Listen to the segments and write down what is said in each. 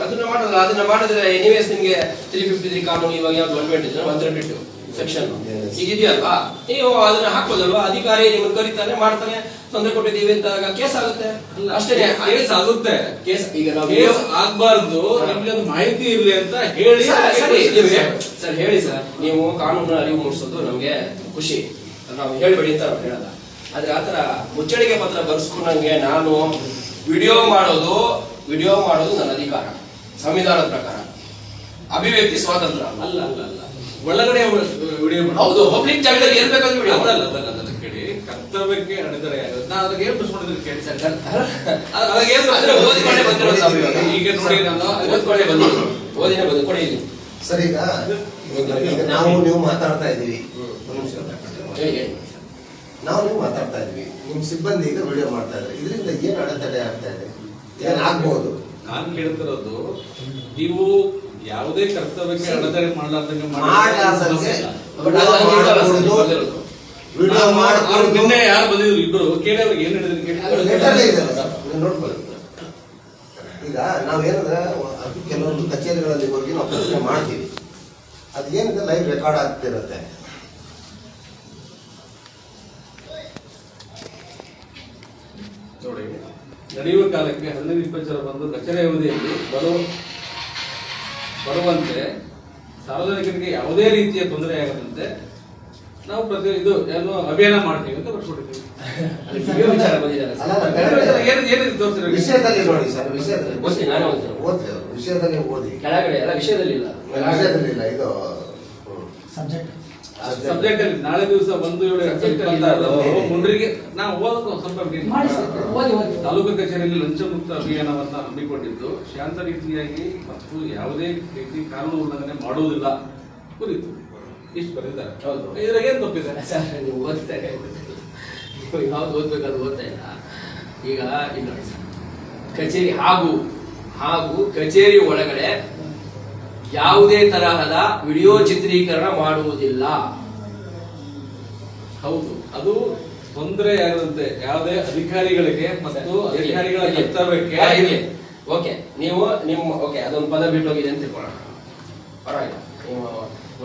ಅದನ್ನ ಮಾಡಿದ್ರೆ ಎನಿವೇಸ್ ನಿಮ್ಗೆ 353 ಕಾನೂನು ಇವಾಗ ಯಾವ್ದು 122 ಸೆಕ್ಷನ್ ಈಗ ಇದೆಯಲ್ವಾ, ನೀವು ಅದನ್ನ ಹಾಕೋದಲ್ವಾ, ಅಧಿಕಾರಿ ನಿಮ್ಮನ್ನು ಕರೀತಾನೆ ಮಾಡ್ತಾನೆ, ತೊಂದರೆ ಕೊಟ್ಟಿದ್ದೀವಿ ಅಂತ ಕೇಸ್ ಆಗುತ್ತೆ ಅಷ್ಟೇ. ಕೇಸ್ ಆಗುತ್ತೆ, ಕೇಸ್ ಈಗ ನಾವು ಆಗ್ಬಾರ್ದು, ನಿಮ್ಗೆ ಅದು ಮಾಹಿತಿ ಇರ್ಲಿ ಅಂತ ಹೇಳಿ ಸರ್ ಹೇಳಿ ಸರ್, ನೀವು ಕಾನೂನು ಅರಿವು ಮೂಡಿಸೋದು ನಮ್ಗೆ ಖುಷಿ, ನಾವು ಹೇಳ್ಬೇಡಿ ಅಂತ ನಾವು ಹೇಳಲ್ಲ. ಆದ್ರೆ ಆತರ ಮುಚ್ಚಳಿಕೆ ಪತ್ರ ಬರ್ಸ್ಕೊಂಡಂಗೆ ನಾನು ವಿಡಿಯೋ ಮಾಡೋದು ನನ್ನ ಅಧಿಕಾರ, ಸಂವಿಧಾನದ ಪ್ರಕಾರ ಅಭಿವ್ಯಕ್ತಿ ಸ್ವಾತಂತ್ರ್ಯ ಅಲ್ಲ ಅಲ್ಲ ಅಲ್ಲ ಒಳಗಡೆ ವಿಡಿಯೋ ಹೌದು, ಪಬ್ಲಿಕ್ ಜಾಗದಲ್ಲಿ ಏನ್ ಬೇಕಾದ್ರೂ ವಿಡಿಯೋ ಮಾಡಲ್ಲ. ಅದನ್ನ ಕೇಳಿ ಕರ್ತವ್ಯಕ್ಕೆ ಅಡೆತಡೆ ಆಗುತ್ತೆ. ನಾನು ಅದಕ್ಕೆ ಏನ್ ಪ್ರಶ್ನೆ ಕೇಳಿ ಸರ್, ಓದಿಕೊಂಡೇ ಬಂದಿರೋದು ಈಗ ನೋಡಿ, ನಾನು ಓದ್ಕೊಂಡೇ ಬಂದಿರೋದು, ಓದಿನೇ ಬಂದು ಕೊಡಿ ಇಲ್ಲಿ ಸರ್. ಈಗ ನೀವು ಮಾತಾಡ್ತಾ ಇದೀವಿ, ನಾವು ನೀವು ಮಾತಾಡ್ತಾ ಇದೀವಿ, ನಿಮ್ ಸಿಬ್ಬಂದಿ ಈಗ ವಿಡಿಯೋ ಮಾಡ್ತಾ ಇದ್ದಾರೆ, ಇದರಿಂದ ಏನ್ ಅಡೆತಡೆ ಆಗ್ತಾ ಇದೆ, ಏನಾಗಬಹುದು? ನಾನು ಕೇಳ್ತಿರೋದು, ನೀವು ಯಾವುದೇ ಕರ್ತವ್ಯಕ್ಕೆ ಅಡೆತಡೆ ಮಾಡಲಾರ್ದಂಗೆ ನಿನ್ನೆ ಯಾರು ಬಂದಿದ್ರು ಇಬ್ರು, ಕೇಳಿ ಅವ್ರಿಗೆ ಏನ್ ಹೇಳಿದ್ರು ನೋಡ್ಬೋದು. ಈಗ ನಾವೇನಂದ್ರೆ ಕೆಲವೊಂದು ಕಚೇರಿಗಳಲ್ಲಿ ಹೋಗಿ ನಾವು ಪ್ರಶ್ನೆ ಮಾಡ್ತೀವಿ, ಅದೇನಿದೆ ಲೈವ್ ರೆಕಾರ್ಡ್ ಆಗ್ತಿರುತ್ತೆ. ನೋಡಿ, ನಡೆಯುವ ಕಾಲಕ್ಕೆ 15-20 ಜನ ಬಂದು ಕಚೇರಿ ಅವಧಿಯಲ್ಲಿ ಬರುವಂತೆ ಸಾರ್ವಜನಿಕರಿಗೆ ಯಾವುದೇ ರೀತಿಯ ತೊಂದರೆ ಆಗದಂತೆ ನಾವು ಇದು ಏನು ಅಭಿಯಾನ ಮಾಡ್ತೀವಿ ಅಂತ ಬರ್ಸ್ಕೊಟ್ಟಿದ್ದೀವಿ. ವಿಷಯದಲ್ಲಿ ನೋಡಿ ಸರ್, ವಿಷಯದಲ್ಲಿ ಓದಿ, ಕೆಳಗಡೆ ಎಲ್ಲ ವಿಷಯದಲ್ಲಿ ಇಲ್ಲ, ಇದು ಸಬ್ಜೆಕ್ಟ್ ಅಲ್ಲಿ ನಾಳೆ ದಿವಸ 1/7/2026 ಮುಂಡ್ರಿಗೆ ನಾವು ಓದೋದು ಸ್ವಲ್ಪ ತಾಲೂಕು ಕಚೇರಿಯಲ್ಲಿ ಲಂಚ ಮುಕ್ತ ಅಭಿಯಾನವನ್ನ ಹಮ್ಮಿಕೊಂಡಿದ್ದು ಶಾಂತ ರೀತಿಯಾಗಿ ಮತ್ತು ಯಾವುದೇ ರೀತಿ ಕಾನೂನು ಉಲ್ಲಂಘನೆ ಮಾಡುವುದಿಲ್ಲ ಕುರಿತು ಇಷ್ಟು ಬರೆದಿದ್ದಾರೆ. ಹೌದು, ಇದ್ರಾಗ ಏನ್ ತಪ್ಪಿದೆ ಸರ್? ನೀವು ಓದ್ತಾರೆ, ನೀವು ಯಾವ್ದು ಓದ್ಬೇಕಾದ್ರು ಓದ್ತಾ ಇಲ್ಲ. ಈಗ ಇಲ್ಲಿ ನೋಡಿ ಸರ್, ಕಚೇರಿ ಹಾಗೂ ಕಚೇರಿ ಒಳಗಡೆ ಯಾವುದೇ ತರಹದ ವಿಡಿಯೋ ಚಿತ್ರೀಕರಣ ಮಾಡುವುದಿಲ್ಲ. ಹೌದು, ಅದು ತೊಂದರೆ ಆಗದಂತೆ ಯಾವುದೇ ಅಧಿಕಾರಿಗಳಿಗೆ ಮತ್ತು ಅಧಿಕಾರಿಗಳ ಕರ್ತವ್ಯಕ್ಕೆ. ಓಕೆ, ನೀವು ಓಕೆ ಅದೊಂದು ಪದ ಬಿಟ್ಟೋಗಿದೆ ಅಂತ ತಿಳ್ಕೊಳ್ಳೋಣ, ಪರವಾಗಿಲ್ಲ, ನೀವು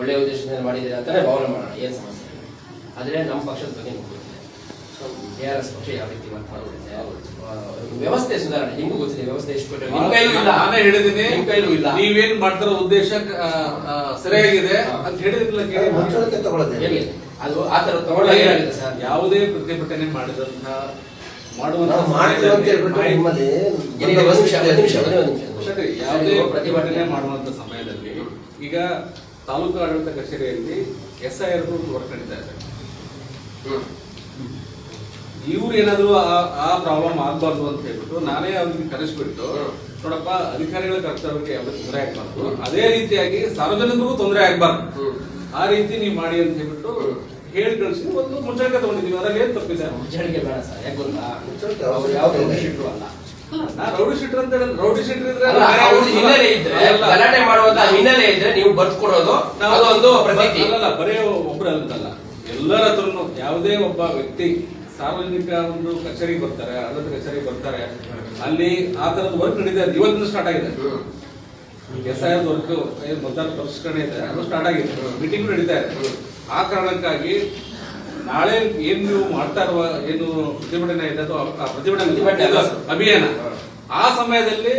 ಒಳ್ಳೆಯ ಉದ್ದೇಶದಿಂದ ಮಾಡಿದ್ದೀರಾ ಅಂತಾನೆ ಭಾವನೆ ಮಾಡೋಣ, ಏನ್ ಸಮಸ್ಯೆ ಇಲ್ಲ. ಆದ್ರೆ ನಮ್ಮ ಪಕ್ಷದ ಬಗ್ಗೆ ನಿಮ್ಗೆ ಗೊತ್ತಿದೆ, ARS ಪಕ್ಷ ಯಾವ ರೀತಿ ವರ್ಕ್ ಮಾಡುತ್ತೆ, ವ್ಯವಸ್ಥೆ ಸುಧಾರಣೆ ನಿಮ್ಗೂ ಗೊತ್ತಿದೆ, ವ್ಯವಸ್ಥೆ ಎಷ್ಟು ನಿಮ್ ಕೈಲೂ ಇಲ್ಲ. ನಾನೇ ಹೇಳಿದ್ದೀನಿ, ನಿಮ್ ಕೈಲೂ ಇಲ್ಲ. ನೀವೇನ್ ಮಾಡ್ತಾರೋ ಉದ್ದೇಶ ಸರಿಯಾಗಿದೆ ಅಂತ ಹೇಳಿದ್ರಲ್ಲ, ಕೇಳಿ ಅದು ಆ ತರ ತಗೊಳ್ಳೋದು ಏನಾಗಿದೆ ಸರ್? ಯಾವುದೇ ಪ್ರತಿಭಟನೆ ಯಾವುದೇ ಪ್ರತಿಭಟನೆ ಮಾಡುವಂತ ಸಮಯದಲ್ಲಿ ಈಗ ತಾಲೂಕು ಆಡಳಿತ ಕಚೇರಿಯಲ್ಲಿ SIR ವರ್ಕ್ ನಡೀತಾ ಇದೆ. ಇವ್ರು ಏನಾದ್ರು ಆ ಪ್ರಾಬ್ಲಮ್ ಆಗ್ಬಾರ್ದು ಅಂತ ಹೇಳ್ಬಿಟ್ಟು ನಾನೇ ಅವ್ರಿಗೆ ಕರೆಸ್ಬಿಟ್ಟು, ನೋಡಪ್ಪ ಅಧಿಕಾರಿಗಳ ಕರ್ತವ್ಯಕ್ಕೆ ಯಾವುದೇ ತೊಂದರೆ ಆಗ್ಬಾರ್ದು, ಅದೇ ರೀತಿಯಾಗಿ ಸಾರ್ವಜನಿಕರಿಗೂ ತೊಂದರೆ ಆಗ್ಬಾರ್ದು, ಆ ರೀತಿ ನೀವು ಮಾಡಿ ಅಂತ ಹೇಳ್ಬಿಟ್ಟು ಹೇಳಿ ಕಳಿಸಿ ಒಂದು ಮುಚ್ಚಳಿಕೆ ತಗೊಂಡಿದೀವಿ. ಅದರಲ್ಲಿ ಏನ್ ತಪ್ಪಿದೆ? ಮುಚ್ಚಳಿಕೆ ಬೇಡ ಸರ್, ಯಾಕೆ ಗೊತ್ತಾ, ಯಾವ ಶೀಟ್ರು ಅಲ್ಲ. ರೌಡಿ ಶೀಟರ್ ಅಂತ ಹೇಳಿದ್ರೆ, ರೌಡಿ ಶೀಟರ್ ಇದ್ರೆ ಹಿನ್ನೆಲೆ ಇದ್ರೆ, ಗಲಾಟೆ ಮಾಡುವಂತ ಹಿನ್ನೆಲೆ ಇದ್ರೆ ನೀವು ಬರ್ಸ್ಕೊಡೋದು ಒಂದು ಪ್ರತೀತಿ ಅಲ್ಲ. ಬರೀ ಒಬ್ರು ಅಂತಲ್ಲ, ಎಲ್ಲರ ಹತ್ರನು ಯಾವುದೇ ಒಬ್ಬ ವ್ಯಕ್ತಿ ಸಾರ್ವಜನಿಕ ಒಂದು ಕಚೇರಿಗೆ ಬರ್ತಾರೆ, ಆಡಳಿತ ಕಚೇರಿಗೆ ಬರ್ತಾರೆ, ಅಲ್ಲಿ ಆ ತರದ ವರ್ಕ್ ನಡೀತಾ ಇದೆ. ಇವತ್ತಿನ ಸ್ಟಾರ್ಟ್ ಆಗಿದೆ SIR ವರ್ಕ್, ಮತದಾರ ಪರಿಷ್ಕರಣೆ ಇದೆ, ಅದು ಸ್ಟಾರ್ಟ್ ಆಗಿದೆ, ಮೀಟಿಂಗ್ ನಡೀತಾ ಇದೆ. ಆ ಕಾರಣಕ್ಕಾಗಿ ನಾಳೆ ಏನ್ ನೀವು ಮಾಡ್ತಾ ಇರುವ ಏನು ಪ್ರತಿಭಟನೆ ಇದೆ, ಆ ಪ್ರತಿಭಟನೆ ಅಭಿಯಾನ, ಆ ಸಮಯದಲ್ಲಿ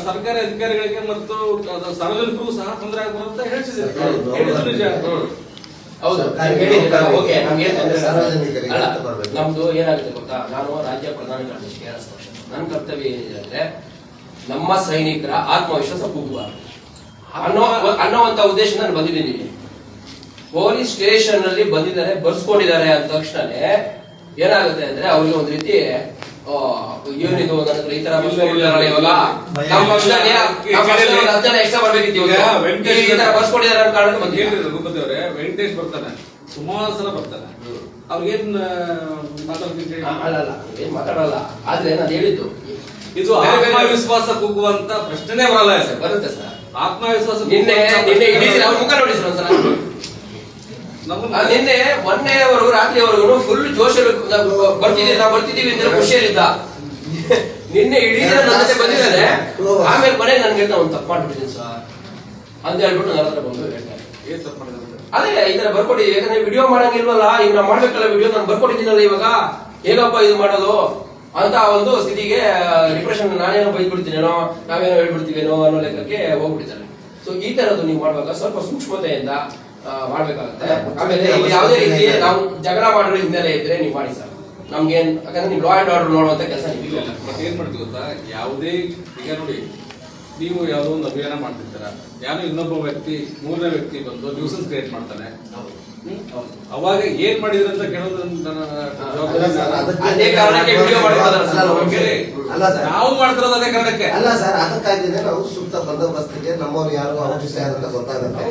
ಸರ್ಕಾರಿ ಅಧಿಕಾರಿಗಳಿಗೆ ಮತ್ತು ಸಾರ್ವಜನಿಕರಿಗೂ ಸಹ ತೊಂದರೆ ಆಗಬಾರ್ದು ಅಂತ ಹೇಳಿದ್ರು ನಿಜ. ಹೌದು, ನಮ್ದು ಏನಾಗುತ್ತೆ ಗೊತ್ತಾ, ನಾನು ರಾಜ್ಯ ಪ್ರಧಾನ ಕಾರ್ಯದರ್ಶಿ ARS ಪಕ್ಷ, ನನ್ನ ಕರ್ತವ್ಯ ಏನಿದೆ ಅಂದ್ರೆ ನಮ್ಮ ಸೈನಿಕರ ಆತ್ಮವಿಶ್ವಾಸ ಕುಗ್ಗಬಾರದು ಅನ್ನೋವಂತ ಉದ್ದೇಶ ನಾನು ಬಂದಿದ್ದೀನಿ. ಪೊಲೀಸ್ ಸ್ಟೇಷನ್ ಅಲ್ಲಿ ಬಂದಿದ್ದಾರೆ, ಬರ್ಸ್ಕೊಂಡಿದ್ದಾರೆ ಅಂದ ತಕ್ಷಣನೇ ಏನಾಗುತ್ತೆ ಅಂದ್ರೆ ಅವ್ರಿಗೆ ಒಂದ್ ರೀತಿ ಏನಿದು ನನ್ನ ಈ ತರ ಇವಾಗ ನಮ್ಮ ಪಕ್ಷದಲ್ಲಿ 10 ಜನ ಎಕ್ಸ್ಟ್ರಾ ಬರ್ಬೇಕಿತ್ತು, ಬರ್ಸ್ಕೊಂಡಿದ್ದಾರೆ ಅನ್ನೋ ಕಾರಣಕ್ಕೆ ಬಂದಿದ್ದಾರೆ. ವೆಂಕಟೇಶ್ ಬರ್ತಾನೆ, ಸುಮಾರು ಸಲ ಬರ್ತಾನೆ, ಅವ್ರಿಗೇನ್ ಮಾತಾಡಲ್ಲ. ಆದ್ರೆ ನಾನು ಹೇಳಿದ್ದು ಇದು ಆತ್ಮವಿಶ್ವಾಸ ಕುಗ್ಗುವಂತ ಪ್ರಶ್ನೆ ಬರಲ್ಲ ಸರ್. ಬರುತ್ತೆ ಸರ್ ಆತ್ಮವಿಶ್ವಾಸ. ನಿನ್ನೆ ಅವ್ರ ಮುಖ ನೋಡಿ ಸರ್ ಒಂದ್ಸಲ, ನಿನ್ನೆ ಮೊನ್ನೆವರೆಗೂ ರಾತ್ರಿವರೆಗೂ ಫುಲ್ ಜೋಶ್ ಬರ್ತಿದ್ದೀವಿ, ನಾವು ಬರ್ತಿದ್ದೀವಿ ಅಂತ ಖುಷಿಯಲ್ಲಿದ್ದ. ನಿನ್ನೆ ಇಡೀ ದಿನ ನನ್ನ ಜೊತೆ ಬಂದಿದ್ದಾನೆ. ಆಮೇಲೆ ಕೊನೆಗೆ ನನ್ಗೆ ಹೇಳ್ತಾ ಒಂದು ತಪ್ಪು ಮಾಡ್ಬಿಟ್ಟಿದ್ದೀನಿ ಸರ್ ಅಂತ ಹೇಳ್ಬಿಟ್ಟು ನನ್ನ ಹತ್ರ ಬಂದು ಹೇಳ್ತಾರೆ. ಏನ್ ತಪ್ಪು ಮಾಡಿದ್ರೆ ಅದೇ ಈ ತರ ಬರ್ಕೊಟ್ಟಿದ್ದೀವಿ. ಯಾಕಂದ್ರೆ ವಿಡಿಯೋ ಮಾಡಂಗಿಲ್ವಲ್ಲ, ಈಗ ನಾವು ಮಾಡ್ಬೇಕಲ್ಲ ವಿಡಿಯೋ, ನಾನು ಬರ್ಕೊಟ್ಟಿದ್ದೀನಲ್ಲ ಇವಾಗ ಹೇಗಪ್ಪ ಇದು ಮಾಡೋದು ಅಂತ ಒಂದು ಸ್ಥಿತಿಗೆ ಡಿಪ್ರೆಷನ್, ನಾನೇನೋ ಬೈದ್ಬಿಡ್ತೀನೇನೋ, ನಾವೇನೋ ಹೇಳ್ಬಿಡ್ತೀವೇನೋ ಅನ್ನೋ ಲೆಕ್ಕಕ್ಕೆ ಹೋಗ್ಬಿಟ್ಟಿದ್ದಾರೆ. ಸೊ ಈ ತರದ್ದು ನೀವು ಮಾಡುವಾಗ ಸ್ವಲ್ಪ ಸೂಕ್ಷ್ಮತೆಯಿಂದ ಮಾಡ್ಬೇಕಾಗುತ್ತೆ. ಆಮೇಲೆ ಇಲ್ಲಿ ಯಾವುದೇ ರೀತಿ ನಾವು ಜಗಳ ಮಾಡಿರೋ ಹಿನ್ನೆಲೆ ಇದ್ರೆ ನೀವು ಮಾಡಿ ಸರ್, ನಮ್ಗೇನ್, ಯಾಕಂದ್ರೆ ನೀವು ಲಾ ಅಂಡ್ ಆರ್ಡರ್ ನೋಡುವಂತ ಕೆಲಸ ನೀವು ಮತ್ತೆ ಏನ್ ಮಾಡ್ತೀವಿ ಗೊತ್ತಾ, ಯಾವುದೇ ಈಗ ನೋಡಿ ನೀವು ಯಾವುದೋ ಒಂದು ಅಭಿಯಾನ ಮಾಡ್ತಿರ್ತೀರ, ಯಾರೋ ಇನ್ನೊಬ್ಬ ವ್ಯಕ್ತಿ ಮೂರನೇ ವ್ಯಕ್ತಿ ಬಂದು ನ್ಯೂಸನ್ಸ್ ಕ್ರಿಯೇಟ್ ಮಾಡ್ತಾನೆ, ಅವಾಗ ಏನ್ ಮಾಡಿದ್ರೆ ಅಂತ ಕೇಳೋದು ಅದೇ ಕಾರಣಕ್ಕೆ ವಿಡಿಯೋ ನಾವು ಮಾಡ್ತಿರೋದು ಅದೇ ಕಾರಣಕ್ಕೆ ಅಲ್ಲ ಸರ್. ಅದಕ್ಕಾಗಿನೇ ನಾವು ಸೂಕ್ತ ಬಂದೋಬಸ್ತಿಗೆ ನಮ್ಮವ್ರು ಯಾರು ಅವಶ್ಯ ಅಂತ ಗೊತ್ತಾಗುತ್ತೆ,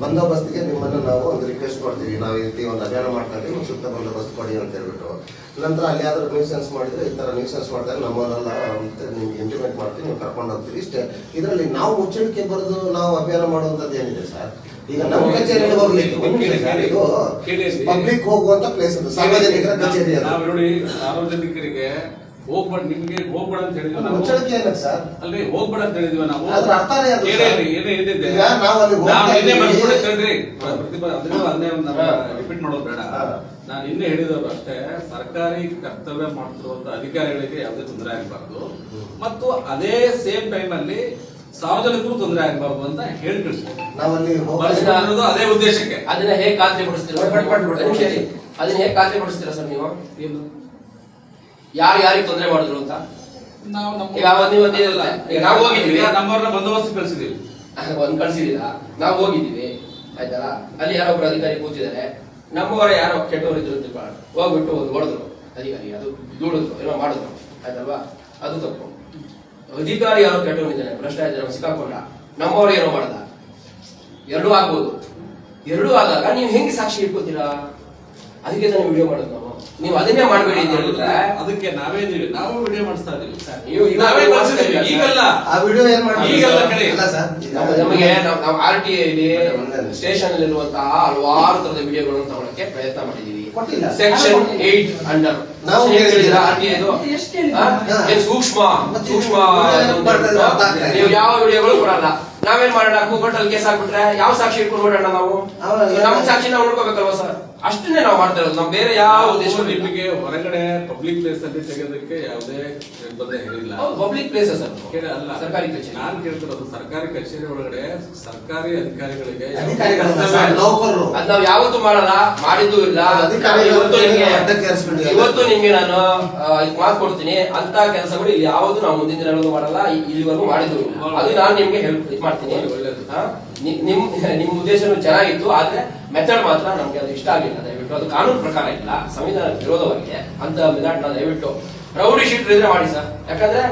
ಬಂದೋಬಸ್ತಿಗೆ ನಿಮ್ಮನ್ನು ನಾವು ಒಂದು ರಿಕ್ವೆಸ್ಟ್ ಮಾಡ್ತೀವಿ, ನಾವು ಈ ರೀತಿ ಒಂದು ಅಭಿಯಾನ ಮಾಡ್ತಾ ಇದ್ದೀವಿ, ಸೂಕ್ತ ಬಂದೋಬಸ್ತ್ ಕೊಡಿ ಅಂತ ಹೇಳ್ಬಿಟ್ಟು. ನಂತರ ಅಲ್ಲಿ ಯಾವ್ದಾದ್ರು ನ್ಯೂಸೆನ್ಸ್ ಮಾಡಿದ್ರೆ ಈ ತರ ನ್ಯೂಸೆನ್ಸ್ ಮಾಡಿದಾಗ ನಮ್ಮವರೆಲ್ಲ ನಿಮ್ಗೆ ಇಂಟಿಮೇಟ್ ಮಾಡ್ತೀವಿ, ನೀವು ಕರ್ಕೊಂಡು ಹೋಗ್ತೀವಿ. ಇಷ್ಟೇ. ಇದರಲ್ಲಿ ನಾವು ಮುಚ್ಚಳಿಕೆ ಬರೆದು ನಾವು ಅಭಿಯಾನ ಮಾಡುವಂತದ್ದು ಏನಿದೆ ಸರ್? ಈಗ ನಮ್ಮ ಕಚೇರಿಯಲ್ಲಿ ಹೋಗ್ಲಿಕ್ಕೆ ಪಬ್ಲಿಕ್ ಹೋಗುವಂತ ಪ್ಲೇಸ್ ಅದು, ಸಾರ್ವಜನಿಕರ ಕಚೇರಿ ಅದು. ನಾವು ನೋಡಿ ಸಾರ್ವಜನಿಕರಿಗೆ ಹೋಗ್ಬೇಡ, ನಿಮ್ಗೆ ಹೋಗ್ಬೇಡ ಅಂತ ಹೇಳಿದ್ವಿ. ಮುಚ್ಚಳಿಕೆ ಏನಕ್ಕೆ ಸರ್? ಅಲ್ಲಿ ಹೋಗ್ಬೇಡ ಅಂತ ಹೇಳಿದ್ವಿ ನಾವು. ಅದ್ರ ಅರ್ಥನೇ ಅದು ಸರ್. ಏನಿದೆ ನಾವು ಅಲ್ಲಿ ರಿಪೀಟ್ ಮಾಡೋದು ಬೇಡ. ನಾನು ಇನ್ನೇ ಹೇಳಿದವರು ಅಷ್ಟೇ, ಸರ್ಕಾರಿ ಕರ್ತವ್ಯ ಮಾಡ್ತಿರುವಂತ ಅಧಿಕಾರಿಗಳಿಗೆ ಯಾವುದೇ ತೊಂದರೆ ಆಗಬಾರ್ದು, ಮತ್ತು ಅದೇ ಸೇಮ್ ಟೈಮ್ ಅಲ್ಲಿ ಸಾರ್ವಜನಿಕರು ತೊಂದರೆ ಆಗಬಾರ್ದು ಅಂತ ಹೇಳಿ ಕಳಿಸ್ಬೋದು. ನಾವಲ್ಲಿ ಅದೇ ಉದ್ದೇಶಕ್ಕೆ. ಅದನ್ನ ಹೇಗೆ ಖಾತ್ರಿ ಪಡಿಸ್ತೀರಾ? ಅದನ್ನ ಹೇಗೆ ಖಾತ್ರಿ ಪಡಿಸ್ತೀರಾ ಸರ್ ನೀವು? ಏನು ಯಾರು ಯಾರಿಗೆ ತೊಂದರೆ ಮಾಡಿದ್ರು ಅಂತ ನಾವು ನಾವು ಹೋಗಿದ್ದೀವಿ, ನಮ್ಮವ್ರನ್ನ ಬಂದೋಬಸ್ತ್ ಕಳಿಸಿದೀವಿ, ಒಂದ್ ಕಳ್ಸಿದೀರಾ, ನಾವು ಹೋಗಿದ್ದೀವಿ ಆಯ್ತಲ್ಲ. ಅಲ್ಲಿ ಯಾರೊಬ್ರು ಅಧಿಕಾರಿ ಕೂತಿದ್ದಾರೆ, ನಮ್ಮವರ ಯಾರೋ ಕೆಟ್ಟವರು ಇದ್ರು ಅಂತ ಹೋಗ್ಬಿಟ್ಟು ಒಂದು ಹೊಡೆದ್ರು ಅಧಿಕಾರಿ, ಅದು ದೂಡಿದ್ರು, ಏನೋ ಮಾಡಿದ್ರು ಆಯ್ತಲ್ವಾ, ಅದು ತಪ್ಪು. ಅಧಿಕಾರಿ ಯಾರೋ ಕೆಟ್ಟವನಿದ್ದಾನೆ, ಭ್ರಷ್ಟಾಚಾರ ಸಿಕ್ಕಾಕೊಂಡ, ನಮ್ಮವ್ರು ಏನೋ ಮಾಡ್ದ, ಎರಡೂ ಆಗ್ಬೋದು. ಎರಡೂ ಆದಾಗ ನೀವು ಹೆಂಗೆ ಸಾಕ್ಷಿ ಇಟ್ಕೋತೀರಾ? ಅದಕ್ಕೆ ನಾನು ವಿಡಿಯೋ ಮಾಡೋದು. ನಾವು ನೀವು ಅದನ್ನೇ ಮಾಡಬೇಡಿ ಅಂತ ಹೇಳಿದ್ರೆ ಅದಕ್ಕೆ ನಾವೇನಿಲ್ಲ, ನಾವು ವಿಡಿಯೋ ಮಾಡಿಸ್ತಾ ಇದೀವಿ. ಈಗಲ್ಲ ಆ ವಿಡಿಯೋ ಏನ್ ಮಾಡಿ ನಮಗೆ ನಾವು RTI ಇಲ್ಲಿ ಸ್ಟೇಷನ್ ಇರುವಂತಹ ಹಲವಾರು ತರದ ವಿಡಿಯೋಗಳನ್ನು ತಗೊಳಕ್ಕೆ ಪ್ರಯತ್ನ ಮಾಡಿದೀವಿ. ಸೆಕ್ಷನ್ 8 ಅಂಡರ್ ನಾವು ಹೇಳಿದ್ರ RTI ಸೂಕ್ಷ್ಮ ನೀವು ಯಾವ ವಿಡಿಯೋಗಳು ಕೊಡಲ್ಲ. ನಾವೇನ್ ಮಾಡೋಣ, ಕೋರ್ಟಲ್ಲಿ ಕೇಸ್ ಹಾಕ್ಬಿಟ್ರೆ ಯಾವ ಸಾಕ್ಷಿ ಇಟ್ಕೊಂಡು ನೋಡೋಣ? ನಾವು ನಮ್ ಸಾಕ್ಷಿ ನಾವು ನೋಡ್ಕೋಬೇಕಲ್ವಾ ಸರ್? ಅಷ್ಟನ್ನೇ ನಾವು ಮಾಡ್ತಾ ಇರೋದು. ನಾವು ಬೇರೆ ಯಾವ ಉದ್ದೇಶ ನಿಮಗೆ ಹೊರಗಡೆ ಪಬ್ಲಿಕ್ ಪ್ಲೇಸ್ ಅಲ್ಲಿ ತೆಗೆಯೋದಕ್ಕೆ ಯಾವುದೇ ನಿರ್ಬಂಧ ಹೇಳಿಲ್ಲ. ಪಬ್ಲಿಕ್ ಪ್ಲೇಸ್ ಸರ್, ಅಲ್ಲ ಸರ್ಕಾರಿ ಕಚೇರಿ. ನಾನು ಕೇಳ್ತಿರೋದು ಸರ್ಕಾರಿ ಕಚೇರಿ ಒಳಗಡೆ ಸರ್ಕಾರಿ ಅಧಿಕಾರಿಗಳಿಗೆ ಅದ್ ನಾವ್ ಯಾವತ್ತೂ ಮಾಡಲ್ಲ, ಮಾಡಿದ್ದು ಇಲ್ಲ. ಇವತ್ತು ನಿಮ್ಗೆ ನಾನು ಮಾತು ಕೊಡ್ತೀನಿ, ಅಂತ ಕೆಲಸಗಳು ಇಲ್ಲಿ ಯಾವುದು ನಾವು ಮುಂದಿನ ದಿನಗಳು ಮಾಡಲ್ಲ, ಇಲ್ಲಿವರೆಗೂ ಮಾಡಿದ್ದು. ಅದು ನಾನು ನಿಮ್ಗೆ ಹೆಲ್ಪ್ ಮಾಡ್ತೀನಿ. ನಿಮ್ ಉದ್ದೇಶನೂ ಚೆನ್ನಾಗಿತ್ತು, ಆದ್ರೆ ಮೆಥಡ್ ಮಾತ್ರ ನಮ್ಗೆ ಅದು ಇಷ್ಟ ಆಗಿಲ್ಲ. ದಯವಿಟ್ಟು ಅದು ಕಾನೂನು ಪ್ರಕಾರ ಇಲ್ಲ, ಸಂವಿಧಾನ ವಿರೋಧವಾಗಿದೆ ಅಂತ ಮೆಥಡ್ ನ ದಯವಿಟ್ಟು ರೌಡಿ ಶೀಟರ್ ಇದ್ರೆ ಮಾಡಿ ಸರ್. ಯಾಕಂದ್ರೆ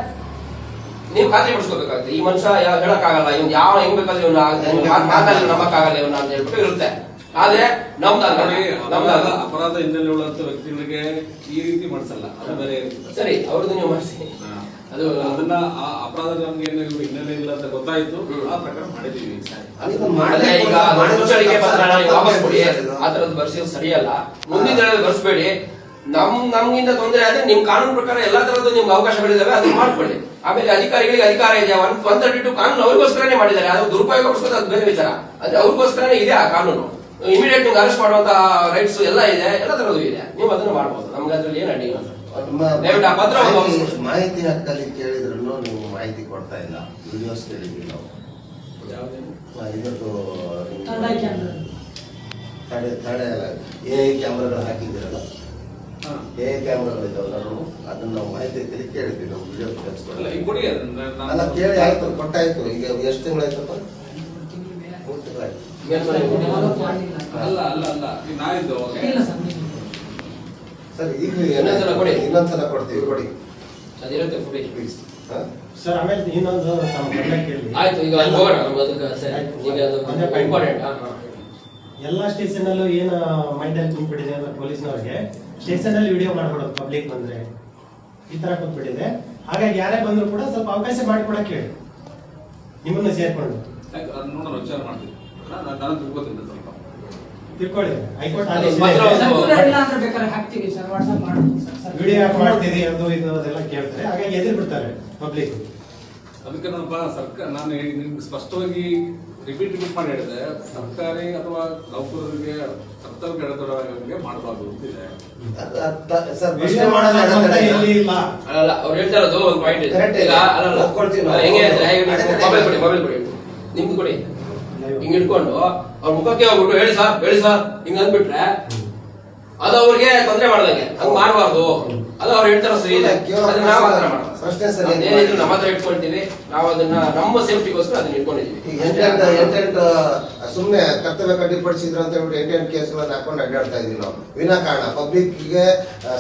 ನೀವು ಖಾತ್ರಿ ಪಡಿಸ್ಕೋಬೇಕಾಗುತ್ತೆ, ಈ ಮನುಷ್ಯ ಹೇಳಕ್ಕಾಗಲ್ಲ, ಇವ್ನು ಯಾವ ಹೆಂಗ್ ಬೇಕಾದ್ರೆ ಇವ್ನ ಮಾತಾಡಿ ನಂಬಕ್ಕಾಗಲ್ಲ ಇವನ್ನ ಅಂತ ಹೇಳ್ಬಿಟ್ಟು ಇರುತ್ತೆ. ಆದ್ರೆ ನಮ್ದಲ್ಲ ಅಪರಾಧ ಹಿನ್ನೆಲೆ ಉಳ್ಳಂತ ವ್ಯಕ್ತಿಗಳಿಗೆ ಈ ರೀತಿ ಮಾಡಿಸಲ್ಲ, ಅದು ಬೇರೆ ಸರಿ. ಅವ್ರದ್ದು ನೀವು ಮಾಡಿಸಿ, ಅದು ಅದನ್ನ ಆ ಅಪರಾಧ ನಮ್ಗೆ ಹಿನ್ನೆಲೆ ಇಲ್ಲ ಅಂತ ಗೊತ್ತಾಯ್ತು, ಆ ಪ್ರಕಾರ ಮಾಡಿದೀವಿ. ಈಗ ಮುಚ್ಚಳಿಕೆ ಪತ್ರ ವಾಪಸ್ ಕೊಡಿ, ಆ ತರದ್ದು ಬರ್ಸಿರೋದು ಸರಿಯಲ್ಲ. ಮುಂದಿನ ದಿನದಲ್ಲಿ ಬರ್ಸ್ಬೇಡಿ. ನಮ್ಗಿಂತ ತೊಂದರೆ ಆದ್ರೆ ನಿಮ್ ಕಾನೂನು ಪ್ರಕಾರ ಎಲ್ಲಾ ತರದ್ದು ನಿಮ್ಗೆ ಅವಕಾಶಗಳಿದಾವೆ, ಅದನ್ನ ಮಾಡ್ಕೊಳ್ಳಿ. ಆಮೇಲೆ ಅಧಿಕಾರಿಗಳಿಗೆ ಅಧಿಕಾರ ಇದೆ, 132 ಕಾನೂನು ಅವ್ರಿಗೋಸ್ಕರನೇ ಮಾಡಿದ್ದಾರೆ. ಅದು ದುರುಪಯೋಗ ಪಡಿಸೋದು ಅದು ಬೇರೆ ವಿಚಾರ. ಅಂದ್ರೆ ಅವ್ರಿಗೋಸ್ಕರನೇ ಇದೆ ಆ ಕಾನೂನು. ಇಮಿಡಿಯೇಟ್ ನಿಮ್ಗೆ ಅರೆಸ್ಟ್ ಮಾಡುವಂತ ರೈಟ್ಸ್ ಎಲ್ಲ ಇದೆ, ಎಲ್ಲ ತರದ್ದು ಇದೆ. ನೀವು ಅದನ್ನ ಮಾಡ್ಬೋದು, ನಮ್ಗೆ ಅದ್ರಲ್ಲಿ ಏನ್ ಅಡ್ಡಿ ಇಲ್ಲ. ಮಾಹಿತಿ ಹಕ್ಕಲ್ಲಿ ಕೇಳಿದ್ರು ನೀವು ಮಾಹಿತಿ ಕೊಡ್ತಾ ಇಲ್ಲ. ವಿಡಿಯೋಸ್ ಕೇಳಿದ್ವಿ ನಾವು, ಇವತ್ತು AI ಕ್ಯಾಮ್ರಾಗಳು ಹಾಕಿದ್ದೀರಲ್ಲ, AI ಕ್ಯಾಮ್ರಾಗಳು ಇದಾವಲ್ಲ, ಅದನ್ನ ನಾವು ಮಾಹಿತಿ ಕೇಳಿದ್ವಿ. ನಾವು ವಿಡಿಯೋ ಅಲ್ಲ ಕೇಳಿ ಆಯ್ತು, ಕೊಟ್ಟಾಯ್ತು. ಈಗ ಎಷ್ಟು ತಿಂಗಳಾಯ್ತಪ್ಪ? 3 ತಿಂಗಳಾಯ್ತು. ಅಲ್ಲ ಅಲ್ಲ ಅಲ್ಲ ನಾಯಿದ್ದು ಸರ್, ಈಗ ಇನ್ನೊಂದ್ಸಲ ಕೊಡ್ತೀವಿ, ಕೊಡಿ. ಅದಿರುತ್ತೆ ಫುಟೇಜ್ ಪ್ಲೀಸ್ ಸರ್. ಆಮೇಲೆ ಇನ್ನೊಂದು ಆಯ್ತು, ಈಗ ಹೋಗೋಣ. ಇಂಪಾರ್ಟೆಂಟ್ ಎಲ್ಲ ಸ್ಟೇಷನ್ ಅಲ್ಲೂ ಏನು ಮೈಂಡಲ್ಲಿ ಕುಂತ್ಬಿಟ್ಟಿದೆ ಅಂದ್ರೆ ಪೊಲೀಸ್ನವ್ರಿಗೆ ಸ್ಟೇಷನ್ ಅಲ್ಲಿ ವಿಡಿಯೋ ಮಾಡ್ಕೊಡೋದು ಪಬ್ಲಿಕ್ ಬಂದ್ರೆ ಈ ತರ ಕುಂತ್ಬಿಟ್ಟಿದೆ. ಹಾಗಾಗಿ ಯಾರೇ ಬಂದ್ರು ಕೂಡ ಸ್ವಲ್ಪ ಅವಕಾಶ ಮಾಡಿಕೊಡಕ್ಕೆ ಹೇಳಿ, ನಿಮ್ಮನ್ನ ಸೇರ್ಕೊಂಡು ನೋಡೋಣ, ವಿಚಾರ ಮಾಡ್ತೀವಿ. ನಾನು ತಿಳ್ಕೊತೀನಿ, ಸ್ವಲ್ಪ ತಿಳ್ಕೊಳ್ಳಿ. ಹೈಕೋರ್ಟ್ ಆದೇಶ ಇಲ್ಲ ಅಂದ್ರೆ ಬೇಕಾದ್ರೆ ಹಾಕ್ತೀವಿ ಸರ್, ವಾಟ್ಸ್ಆಪ್ ಮಾಡ್ತೀವಿ ಸರ್. ವಿಡಿಯೋ ಯಾಕೆ ಮಾಡ್ತೀರಿ ಅದು ಇದು ಅದೆಲ್ಲ ಕೇಳ್ತಾರೆ, ಹಾಗಾಗಿ ಎದುರು ಬಿಡ್ತಾರೆ ಪಬ್ಲಿಕ್. ಅದಕ್ಕೆ ನಾನು ನಿಮ್ಗೆ ಸ್ಪಷ್ಟವಾಗಿ ರಿಪೀಟ್ ಮಾಡಿ ಹೇಳಿದೆ, ಸರ್ಕಾರಿ ಅಥವಾ ನೌಕರರಿಗೆ ಕರ್ತವ್ಯ ಕೆಳಗೆ ಮಾಡಬಾರ್ದು ಅಂತಿದೆ. ಸರ್ ವಿಷಯ ಮಾಡೋದು ಎಲ್ಲಿ ಇಲ್ಲ. ಅಲ್ಲ ಅವ್ರು ಹೇಳ್ತಾ ಇರೋದು ಒಂದು ಪಾಯಿಂಟ್ ಇದೆ. Correct ಈಗ ಇದೆ. ಅಲ್ಲಲ್ಲ ಒಪ್ಕೊಳ್ತೀವಿ ನಾವು. ಹೆಂಗೆ ಅಂದ್ರೆ ಅದೇ ಮೊಬೈಲ್ ಕೊಡಿ ನಿಮ್ದು ಕೊಡಿ, ಹಿಂಗ್ ಇಟ್ಕೊಂಡು ಅವ್ರ ಮುಖಕ್ಕೆ ಹೋಗ್ಬಿಟ್ಟು ಹೇಳಿ ಸರ್ ಹಿಂಗ್ ಅಂದ್ಬಿಟ್ರೆ ಅದು ಅವ್ರಿಗೆ ತೊಂದರೆ ಮಾಡ್ದಂಗೆ, ಹಂಗ್ ಮಾಡಬಾರ್ದು. ಅದು ಅವ್ರು ಹೇಳ್ತಾರ ಸರಿ ಇದೆ, ಅದನ್ನ ನಾವು ಆತರ ಪ್ರಶ್ನೆ ಸರಿ. ಏನಿದ್ರು ನಮ್ಮ ಹತ್ರ ಇಟ್ಕೊಳ್ತೀವಿ, ನಾವು ಅದನ್ನ ನಮ್ಮ ಸೇಫ್ಟಿಗೋಸ್ಕರ ಅದನ್ನ ಇಟ್ಕೊಂಡಿದೀವಿ. ಎಂಟೆಂಟು ಸುಮ್ನೆ ಕರ್ತವ್ಯ ಕಡ್ಡಿಪಡಿಸಿದ್ರು ಅಂತ ಹೇಳ್ಬಿಟ್ಟು 8 ಕೇಸ್ಗಳನ್ನ ಹಾಕೊಂಡು ಅಡ್ಡಾಡ್ತಾ ಇದೀವಿ ನಾವು ವಿನಾಕಾರಣ. ಪಬ್ಲಿಕ್ಗೆ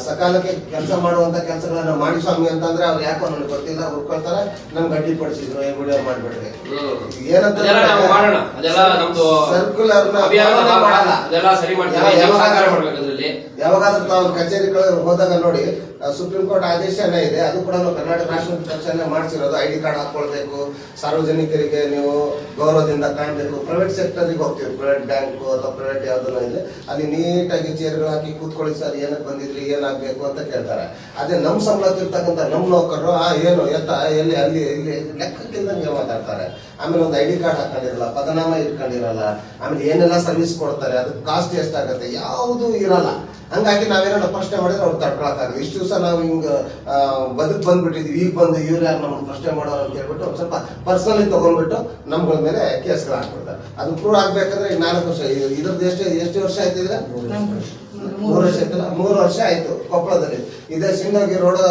ಸಕಾಲಕ್ಕೆ ಕೆಲಸ ಮಾಡುವಂತ ಕೆಲಸಗಳನ್ನ ಮಾಡಿ ಸ್ವಾಮಿ ಅಂತಂದ್ರೆ ಅವ್ರು ಯಾಕೋ ನನಗೆ ಗೊತ್ತಿಲ್ಲ ಉಳ್ಕೊಳ್ತಾರೆ, ನಮ್ಗೆ ಅಡ್ಡಿಪಡಿಸಿದ್ರು ವಿಡಿಯೋ ಮಾಡ್ಬಿಡ್ರಿ ಏನಂತ ನಾವು ಮಾಡೋಣ, ಅದೆಲ್ಲ ನಮ್ದು ಸರ್ಕ್ಯುಲರ್ ಮಾಡಲ್ಲ, ಅದೆಲ್ಲ ಸರಿ ಮಾಡ್ತೀವಿ, ಸಹಕಾರ ಮಾಡ್ಬೇಕು ಅದ್ರಲ್ಲಿ. ಯಾವಾಗಾದ್ರೂ ತಾವು ಕಚೇರಿಗಳು ಹೋದಾಗ ನೋಡಿ, ಸುಪ್ರೀಂ ಕೋರ್ಟ್ ಆದೇಶನೇ ಇದೆ, ಅದು ಕೂಡ ನಾವು ಕರ್ನಾಟಕ ರಾಷ್ಟ್ರ ಪಕ್ಷನೇ ಮಾಡಿಸಿರೋದು. ID ಕಾರ್ಡ್ ಹಾಕೊಳ್ಬೇಕು, ಸಾರ್ವಜನಿಕರಿಗೆ ನೀವು ಗೌರವದಿಂದ ಕಾಣಬೇಕು. ಪ್ರೈವೇಟ್ ಸೆಕ್ಟರ್ಗೆ ಹೋಗ್ತೀವಿ, ಪ್ರೈವೇಟ್ ಬ್ಯಾಂಕ್ ಅಥವಾ ಪ್ರೈವೇಟ್ ಯಾವ್ದನ್ನ ಇದೆ, ಅಲ್ಲಿ ನೀಟಾಗಿ ಚೇರ್ಗಳು ಹಾಕಿ ಕೂತ್ಕೊಳ್ಳಿ ಸರ್, ಏನಕ್ಕೆ ಬಂದಿದ್ರಿ, ಏನಾಗ್ಬೇಕು ಅಂತ ಕೇಳ್ತಾರೆ. ಅದೇ ನಮ್ ಸಂಬಳಕ್ಕಿರ್ತಕ್ಕಂಥ ನಮ್ ನೌಕರರು ಏನು ಎಲ್ಲಿ ಅಲ್ಲಿ ಇಲ್ಲಿ ಲೆಕ್ಕಕ್ಕಿಂದಂಗೆ ಮಾತಾಡ್ತಾರೆ. ಆಮೇಲೆ ಒಂದು ID ಕಾರ್ಡ್ ಹಾಕೊಂಡಿರಲ್ಲ, ಪದನಾಮ ಇಟ್ಕೊಂಡಿರಲ್ಲ, ಆಮೇಲೆ ಏನೆಲ್ಲ ಸರ್ವಿಸ್ ಕೊಡ್ತಾರೆ, ಅದಕ್ಕೆ ಕಾಸ್ಟ್ ಎಷ್ಟಾಗತ್ತೆ, ಯಾವುದು ಇರಲ್ಲ. ಹಂಗಾಗಿ ನಾವೇನೋ ಪ್ರಶ್ನೆ ಮಾಡಿದ್ರೆ ಅವ್ರು ತಡ್ಕೊಳಕ್ಕಾಗಲ್ಲ. ಇಷ್ಟು ದಿವಸ ನಾವು ಹಿಂಗ ಬದುಕ್ ಬಂದ್ಬಿಟ್ಟಿದ್ವಿ, ಈಗ ಬಂದು ಇವ್ರು ಯಾರು ನಮ್ಮನ್ನು ಪ್ರಶ್ನೆ ಮಾಡೋರು ಅಂತ ಹೇಳ್ಬಿಟ್ಟು ಒಂದ್ ಸ್ವಲ್ಪ ಪರ್ಸನಲಿ ತಗೊಂಡ್ಬಿಟ್ಟು ನಮ್ಗಳ ಮೇಲೆ ಕೇಸ್ಗಳು ಹಾಕ್ಬಿಡ್ತಾರೆ. ಅದು ಪ್ರೂವ್ ಆಗ್ಬೇಕಂದ್ರೆ ಈಗ 4 ವರ್ಷ, ಇದ್ರದ್ದು ಎಷ್ಟು ವರ್ಷ ಆಯ್ತಿದ್ರೆ 3 ವರ್ಷ ಆಯ್ತಲ್ಲ, 3 ವರ್ಷ ಆಯ್ತು. ಕೊಪ್ಪಳದಲ್ಲಿ ಇದೇ ಸಿಂದಗಿ ರೋಡ್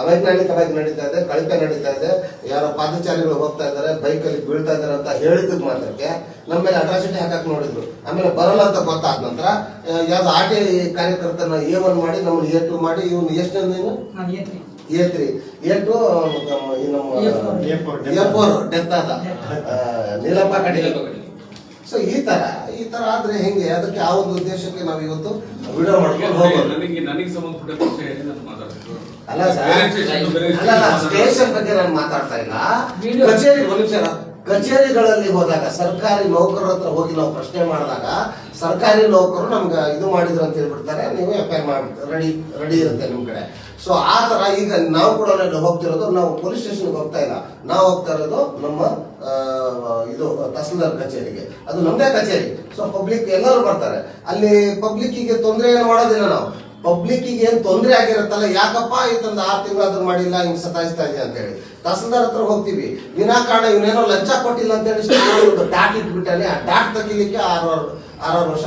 ಅವೈಜ್ಞಾನಿಕವಾಗಿ ನಡೀತಾ ಇದೆ, ಕಳಪೆ ನಡೀತಾ ಇದೆ, ಯಾರೋ ಪಾದಚಾರಿಗಳು ಹೋಗ್ತಾ ಇದಾರೆ, ಬೈಕಲ್ಲಿ ಬೀಳ್ತಾ ಇದಾರೆ ಅಂತ ಹೇಳಿದ್ ಮಾತ್ರಕ್ಕೆ ನಮ್ಮ ಮೇಲೆ ಅಟ್ರಾಸಿಟಿ ಹಾಕಕ್ ನೋಡಿದ್ರು. ಆಮೇಲೆ ಬರಲ್ಲ ಅಂತ ಗೊತ್ತಾದ ನಂತರ ಯಾವ್ದು ಆರ್ಟಿ ಕಾರ್ಯಕರ್ತನ A1 ಮಾಡಿ ನಮ್ಮನ್ನು A2 ಮಾಡಿ, ಇವನು ಎಷ್ಟು A3 A2 A4 ಡೆತ್ ಆದ ನೀಲಪ್ಪ ಕಡೆ. ಸೊ ಈ ತರ ಆದ್ರೆ ಹೆಂಗೆ? ಅದಕ್ಕೆ ಆ ಒಂದು ಉದ್ದೇಶಕ್ಕೆ ನಾವು ಇವತ್ತು ವಿಡಿಯೋ ಮಾಡ್ಕೊಂಡು ಹೋಗೋದು. ನನಗೆ ಸಂಬಂಧಪಟ್ಟ ವಿಷಯ ಹೇಳಿ ನಾನು ಮಾತಾಡ್ತೀನಿ. ಅಲ್ಲ ಸ್ಟೇಷನ್ ಬಗ್ಗೆ ನಾನು ಮಾತಾಡ್ತಾ ಇಲ್ಲ. ಕಚೇರಿ ಕಚೇರಿಗಳಲ್ಲಿ ಹೋದಾಗ ಸರ್ಕಾರಿ ನೌಕರರ ಹತ್ರ ಹೋಗಿ ನಾವು ಪ್ರಶ್ನೆ ಮಾಡಿದಾಗ ಸರ್ಕಾರಿ ನೌಕರರು ನಮ್ಗೆ ಇದು ಮಾಡಿದ್ರು ಅಂತ ಹೇಳ್ಬಿಡ್ತಾರೆ, ನೀವು FIR ಮಾಡಿ ರೆಡಿ ಇರುತ್ತೆ ನಿಮ್ ಕಡೆ. ಸೊ ಆ ತರ ಈಗ ನಾವು ಕೂಡ ಹೋಗ್ತಿರೋದು, ನಾವು ಪೊಲೀಸ್ ಸ್ಟೇಷನ್ಗೆ ಹೋಗ್ತಾ ಇಲ್ಲ, ನಾವು ಹೋಗ್ತಾ ಇರೋದು ನಮ್ಮ ಇದು ತಹಸೀಲ್ದಾರ್ ಕಚೇರಿಗೆ. ಅದು ನಮ್ದೇ ಕಚೇರಿ. ಸೊ ಪಬ್ಲಿಕ್ ಎಲ್ಲರೂ ಬರ್ತಾರೆ ಅಲ್ಲಿ. ಪಬ್ಲಿಕ್ಕಿಗೆ ತೊಂದರೆ ಏನು ಮಾಡೋದಿಲ್ಲ ನಾವು. ಪಬ್ಲಿಕ್ಕಿಗೆ ಏನ್ ತೊಂದರೆ ಆಗಿರುತ್ತಲ್ಲ, ಯಾಕಪ್ಪ ಇತ್ತೊಂದು 6 ತಿಂಗಳಾದ್ರೂ ಮಾಡಿಲ್ಲ, ಹಿಂಗ್ ಸತಾಯಿಸ್ತಾ ಇದೆ ಅಂತ ಹೇಳಿ ತಹಸೀಲ್ದಾರ್ ಹತ್ರ ಹೋಗ್ತೀವಿ. ವಿನಾಕಾರಣ ಇವನೇನೋ ಲಂಚ ಕೊಟ್ಟಿಲ್ಲ ಅಂತ ಹೇಳಿ ಡಾಟ್ ಇಟ್ಬಿಟ್ಟಾನೆ, ಆ ಡಾಟ್ ತೆಗಿಲಿಕ್ಕೆ 6 ವರ್ಷ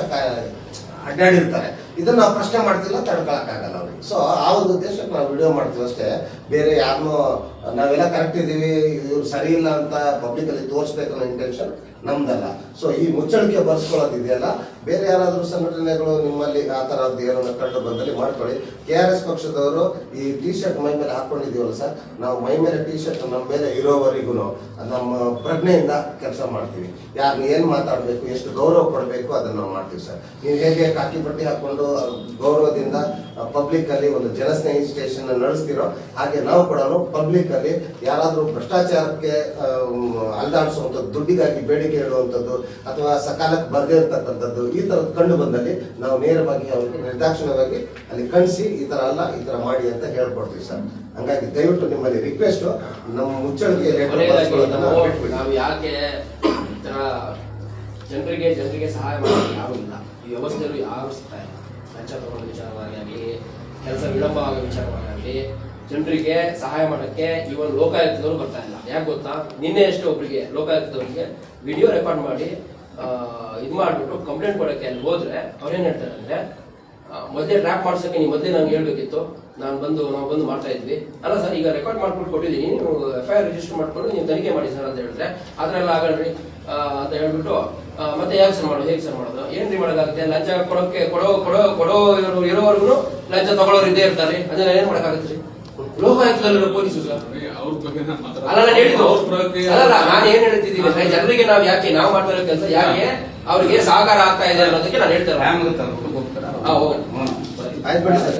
ಅಡ್ಡಾಡಿರ್ತಾರೆ. ಇದನ್ನ ನಾವು ಪ್ರಶ್ನೆ ಮಾಡ್ತಿಲ್ಲ, ತಡ್ಕೊಳಕ್ಕಾಗಲ್ಲ ಅವ್ರಿಗೆ. ಸೊ ಆ ಒಂದು ಉದ್ದೇಶಕ್ಕೆ ನಾವು ವಿಡಿಯೋ ಮಾಡ್ತೀವಿ ಅಷ್ಟೇ, ಬೇರೆ ಯಾರನ್ನೂ ನಾವೆಲ್ಲ ಕರೆಕ್ಟ್ ಇದೀವಿ, ಇವ್ರು ಸರಿ ಇಲ್ಲ ಅಂತ ಪಬ್ಲಿಕ್ ಅಲ್ಲಿ ತೋರಿಸ್ಬೇಕು ಅನ್ನೋ ಇಂಟೆನ್ಷನ್ ನಮ್ದಲ್ಲ. ಸೊ ಈ ಮುಚ್ಚಳಿಕೆ ಬರ್ಸ್ಕೊಳ್ಳೋದಿದೆಯಲ್ಲ, ಬೇರೆ ಯಾರಾದ್ರೂ ಸಂಘಟನೆಗಳು ನಿಮ್ಮಲ್ಲಿ ಆ ತರದ್ದು ಏನೋ ಕಂಡು ಬಂದಲ್ಲಿ ಮಾಡ್ಕೊಳ್ಳಿ. KRS ಪಕ್ಷದವರು ಈ T-ಶರ್ಟ್ ಮೈ ಮೇಲೆ ಹಾಕೊಂಡಿದೀವಲ್ಲ ಸರ್, ನಾವು ಮೈ ಮೇಲೆ T-ಶರ್ಟ್ ನಮ್ಮ ಮೇಲೆ ಇರೋವರೆಗೂ ನಮ್ಮ ಪ್ರಜ್ಞೆಯಿಂದ ಕೆಲಸ ಮಾಡ್ತೀವಿ. ಯಾರು ಏನ್ ಮಾತಾಡ್ಬೇಕು, ಎಷ್ಟು ಗೌರವ ಕೊಡಬೇಕು ಅದನ್ನ ನಾವು ಮಾಡ್ತೀವಿ ಸರ್. ನೀವು ಹೇಗೆ ಕಾಕಿ ಬಟ್ಟೆ ಹಾಕೊಂಡು ಗೌರವದಿಂದ ಪಬ್ಲಿಕ್ ಅಲ್ಲಿ ಒಂದು ಜನಸ್ನೇಹಿ ಸ್ಟೇಷನ್ ನಡೆಸ್ತಿರೋ ಹಾಗೆ ನಾವು ಕೂಡ ಪಬ್ಲಿಕ್ ಅಲ್ಲಿ ಯಾರಾದ್ರೂ ಭ್ರಷ್ಟಾಚಾರಕ್ಕೆ ಅಲ್ದಾಡಿಸುವಂಥದ್ದು, ದುಡ್ಡಿಗಾಗಿ ಬೇಡಿಕೆ ಇಡುವಂಥದ್ದು ಅಥವಾ ಸಕಾಲಕ್ಕೆ ಬರದೇ ಇರ್ತಕ್ಕಂಥದ್ದು ಈ ತರದ್ ಕಂಡು ಬಂದಲ್ಲಿ ನಾವು ನೇರವಾಗಿ ಅವರಿಗೆ ನಿರ್ದಾಕ್ಷಿಣ್ಯವಾಗಿ ಅಲ್ಲಿ ಕಳಿಸಿ ಈ ತರ ಅಲ್ಲ, ಈ ತರ ಮಾಡಿ ಅಂತ ಹೇಳ್ಕೊಡ್ತೀವಿ ಸರ್. ಹಂಗಾಗಿ ದಯವಿಟ್ಟು ನಿಮ್ಮಲ್ಲಿ ರಿಕ್ವೆಸ್ಟ್, ನಮ್ಮ ಮುಚ್ಚಳಿಕೆ ನಾವು ಯಾಕೆ ಜನರಿಗೆ ಸಹಾಯ ಮಾಡೋದು ಯಾರು ಇಲ್ಲ, ಈ ವ್ಯವಸ್ಥೆಯಲ್ಲೂ ಯಾರು ಸಿಗ್ತಾ ಇಲ್ಲ. ಲಂಚ ತಗೊಂಡ ವಿಚಾರವಾಗಿ ಆಗಲಿ, ಕೆಲಸ ವಿಳಂಬ ಆಗೋ ವಿಚಾರವಾಗಿ ಆಗಲಿ, ಜನರಿಗೆ ಸಹಾಯ ಮಾಡಕ್ಕೆ ಇವನ್ ಲೋಕಾಯುಕ್ತದವರು ಬರ್ತಾ ಇಲ್ಲ. ಯಾಕೆ ಗೊತ್ತಾ, ನಿನ್ನೆ ಅಷ್ಟೇ ಒಬ್ಬರಿಗೆ ಲೋಕಾಯುಕ್ತದವರಿಗೆ ವಿಡಿಯೋ ರೆಕಾರ್ಡ್ ಮಾಡಿ ಇದು ಮಾಡ್ಬಿಟ್ಟು ಕಂಪ್ಲೇಂಟ್ ಕೊಡಕ್ಕೆ ಅಲ್ಲಿ ಹೋದ್ರೆ ಅವ್ರೇನ್ ಹೇಳ್ತಾರೆ ಅಂದ್ರೆ, ಮೊದಲೇ ಟ್ರ್ಯಾಪ್ ಮಾಡ್ಸಕ್ಕೆ ನೀವು ಮೊದಲೇ ನಂಗೆ ಹೇಳ್ಬೇಕಿತ್ತು, ನಾವು ಬಂದು ಮಾಡ್ತಾ ಇದ್ವಿ. ಅಲ್ಲ ಸರ್, ಈಗ ರೆಕಾರ್ಡ್ ಮಾಡ್ಕೊಂಡು ಕೊಟ್ಟಿದ್ದೀನಿ, ನೀವು FIR ರಿಜಿಸ್ಟರ್ ಮಾಡ್ಕೊಂಡು ನೀವು ತನಿಖೆ ಮಾಡಿ ಸರ್ ಅಂತ ಹೇಳಿದ್ರೆ, ಅದ್ರೆಲ್ಲ ಆಗಲ್ರಿ ಅಂತ ಹೇಳ್ಬಿಟ್ಟು ಮತ್ತೆ ಹೇಗೆ ಸರ್ ಮಾಡೋದು ಏನ್ರಿ ಮಾಡೋದಾಗುತ್ತೆ? ಲಂಚ ಕೊಡೋ ಇರೋವರೆಗೂ ಲಂಚ ತಗೊಳ್ಳೋರು ಇದ್ದೇ ಇರ್ತಾರೆ. ಅದನ್ನ ಏನ್ ಮಾಡಕ್ಕಾಗತ್ರಿ? ಲೋಕಾಯುಕ್ತದಲ್ಲಿರೋ ಪೊಲೀಸು ಸರ್. ಅಲ್ಲ ನಾನು ಹೇಳಿದ್ದು, ಅಲ್ಲ ನಾನು ಏನ್ ಹೇಳ್ತಿದ್ದೀನಿ, ಜನರಿಗೆ ನಾವು ಯಾಕೆ ನಾವು ಮಾಡ್ತಾ ಇರೋ ಕೆಲಸ ಯಾಕೆ ಅವ್ರಿಗೆ ಸಹಕಾರ ಆಗ್ತಾ ಇದೆ ಅನ್ನೋದಕ್ಕೆ ನಾನು ಹೇಳ್ತೇನೆ. ಆಯ್ತು ಬಿಡಿ ಸರ್.